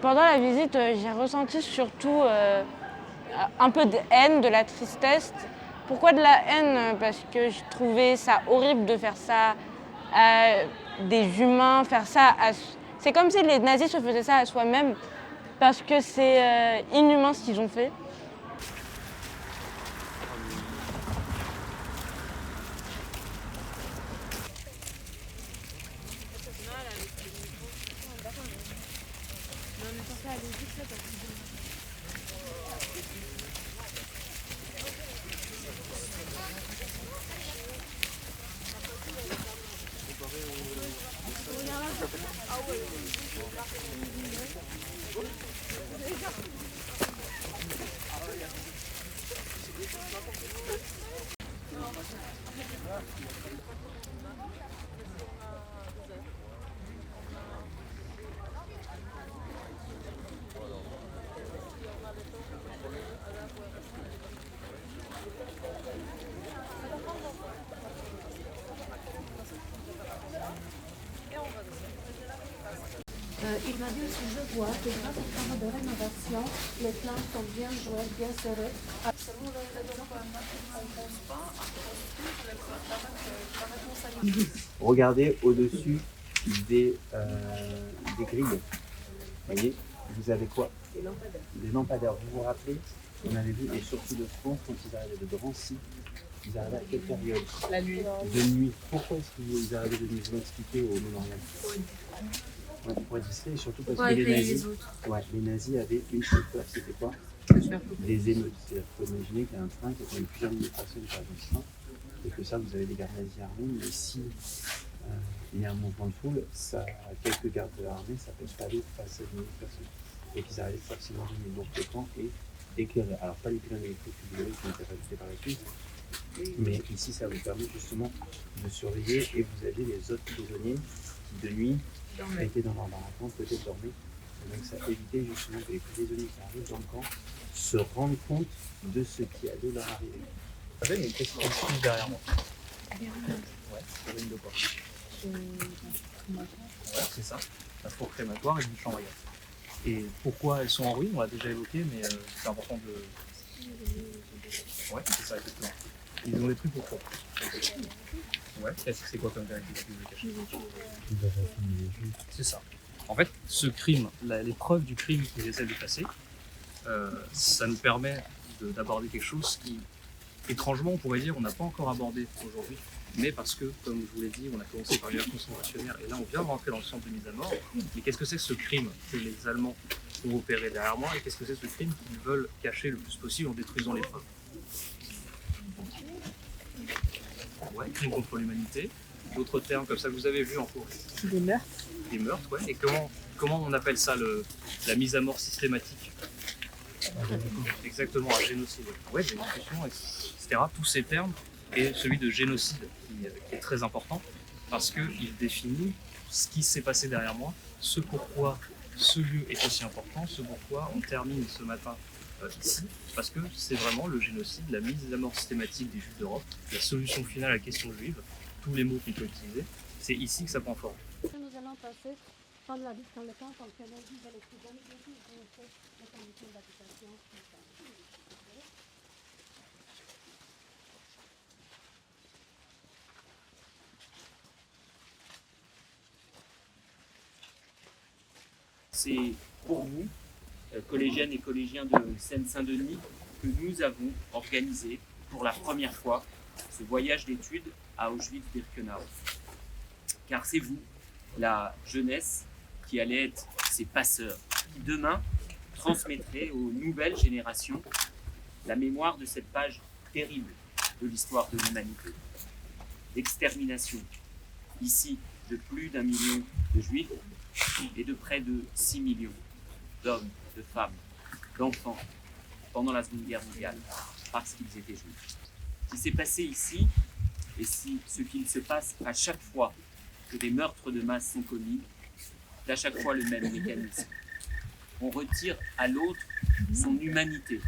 Pendant la visite, j'ai ressenti surtout un peu de haine, de la tristesse. Pourquoi de la haine? Parce que je trouvais ça horrible de faire ça à des humains, faire ça à... C'est comme si les nazis se faisaient ça à soi-même, parce que c'est inhumain ce qu'ils ont fait. Il m'a dit aussi, je vois que grâce aux travaux de rénovation, les plantes sont bien jointes, bien serrées. Regardez au-dessus des grilles. Vous voyez, vous avez quoi? Des lampadaires. Vous vous rappelez? On avait vu, et surtout de France, quand ils arrivaient de Drancy, ils arrivaient à quelle période? La nuit. De nuit. Pourquoi est-ce qu'ils arrivaient de nuit? Vous m'expliquez au mémorial. Ouais, pour être discret, et surtout parce que les nazis avaient une seule peur, c'était quoi? Des émeutes. C'est-à-dire qu'il faut imaginer qu'il y a un train qui a quand même plusieurs milliers de personnes par exemple train, et que ça, vous avez des gardes nazis armés, mais si il y a un mouvement de foule, ça, quelques gardes armés, ça peut pas aller face à 10 000 personnes. Et qu'ils arrivent forcément à donner. Donc le camp est éclairé. Alors pas les pylônes électriques qui ont été rajoutés par la suite, mais ici ça vous permet justement de surveiller, et vous aviez les autres prisonniers qui de nuit étaient dans leur baraquement, peut-être dormaient. Et donc ça évitait justement que les prisonniers qui arrivent dans le camp se rendent compte de ce qui allait leur arriver. Vous savez, il y a une question juste derrière moi. Ouais, c'est une de quoi? Ouais, c'est ça. La four crématoire et une chambre à gaz. Et pourquoi elles sont en ruine, on l'a déjà évoqué, mais c'est important de. Ouais, c'est ça, exactement. Ils ont détruit pourquoi? Ouais, c'est quoi comme vérité qu'ils veulent cacher? C'est ça. En fait, ce crime, l'épreuve du crime qu'ils essaient de passer, ça nous permet d'aborder quelque chose qui, étrangement, on pourrait dire, on n'a pas encore abordé aujourd'hui, mais parce que, comme je vous l'ai dit, on a commencé par les guerres concentrationnaires, et là on vient de rentrer dans le centre de mise à mort. Mais qu'est-ce que c'est que ce crime que les Allemands ont opéré derrière moi, et qu'est-ce que c'est ce crime qu'ils veulent cacher le plus possible en détruisant les preuves? Ouais, crime contre l'humanité. D'autres termes comme ça que vous avez vu en cours. Des meurtres. Des meurtres, ouais. Et comment on appelle ça, la mise à mort systématique? Exactement, un génocide. Ouais, l'exécution, etc. Tous ces termes, et celui de génocide qui est très important parce qu'il définit ce qui s'est passé derrière moi, ce pourquoi ce lieu est aussi important, ce pourquoi on termine ce matin ici, parce que c'est vraiment le génocide, la mise à mort systématique des Juifs d'Europe, la solution finale à la question juive, tous les mots qu'on peut utiliser, c'est ici que ça prend forme. Nous allons passer pendant la visite dans le camp, comme que l'on dit dans les prisonniers, bien sûr, ils ont fait les conditions d'habitation. C'est pour nous, collégiennes et collégiens de Seine-Saint-Denis, que nous avons organisé pour la première fois ce voyage d'études à Auschwitz-Birkenau. Car c'est vous, la jeunesse, qui allez être ces passeurs, qui demain transmettrez aux nouvelles générations la mémoire de cette page terrible de l'histoire de l'humanité. L'extermination, ici, de plus d'1 million de juifs et de près de 6 millions d'hommes, de femmes, d'enfants pendant la Seconde Guerre mondiale, parce qu'ils étaient juifs. Ce qui s'est passé ici, et ce qu'il se passe à chaque fois que des meurtres de masse sont commis, c'est à chaque fois le même mécanisme. On retire à l'autre son humanité,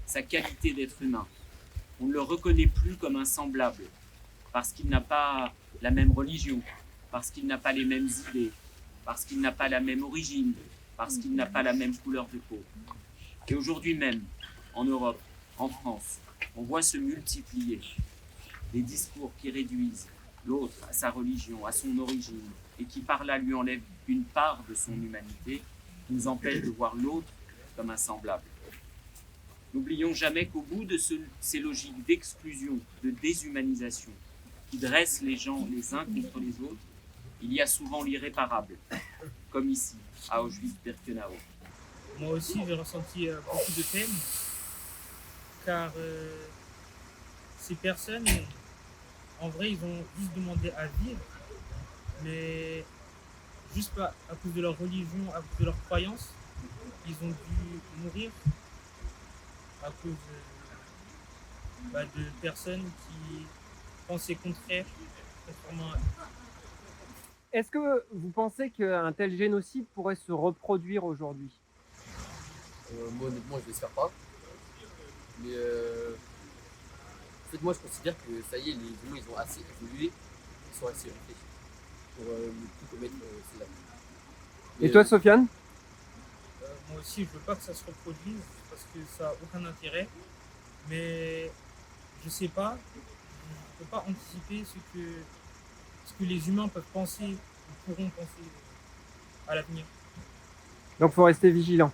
sa qualité d'être humain. On ne le reconnaît plus comme un semblable, parce qu'il n'a pas la même religion, parce qu'il n'a pas les mêmes idées, parce qu'il n'a pas la même origine, parce qu'il n'a pas la même couleur de peau. Et aujourd'hui même, en Europe, en France, on voit se multiplier des discours qui réduisent l'autre à sa religion, à son origine, et qui par là lui enlèvent une part de son humanité, qui nous empêche de voir l'autre comme un semblable. N'oublions jamais qu'au bout de ces logiques d'exclusion, de déshumanisation, qui dressent les gens les uns contre les autres, il y a souvent l'irréparable, comme ici, à Auschwitz-Birkenau. Moi aussi, j'ai ressenti beaucoup de peine, car ces personnes, en vrai, ils ont juste demandé à vivre, mais juste pas à cause de leur religion, à cause de leur croyance, ils ont dû mourir à cause de personnes qui pensaient contrairement à eux. Est-ce que vous pensez qu'un tel génocide pourrait se reproduire aujourd'hui? Moi honnêtement je l'espère pas. Mais en fait moi je considère que ça y est, les humains ils ont assez évolué, ils sont assez réfléchis pour ne plus commettre ces actes. Et toi Sofiane? Moi aussi je veux pas que ça se reproduise parce que ça n'a aucun intérêt. Mais je sais pas, je peux pas anticiper ce que les humains peuvent penser ou pourront penser à l'avenir. Donc faut rester vigilant.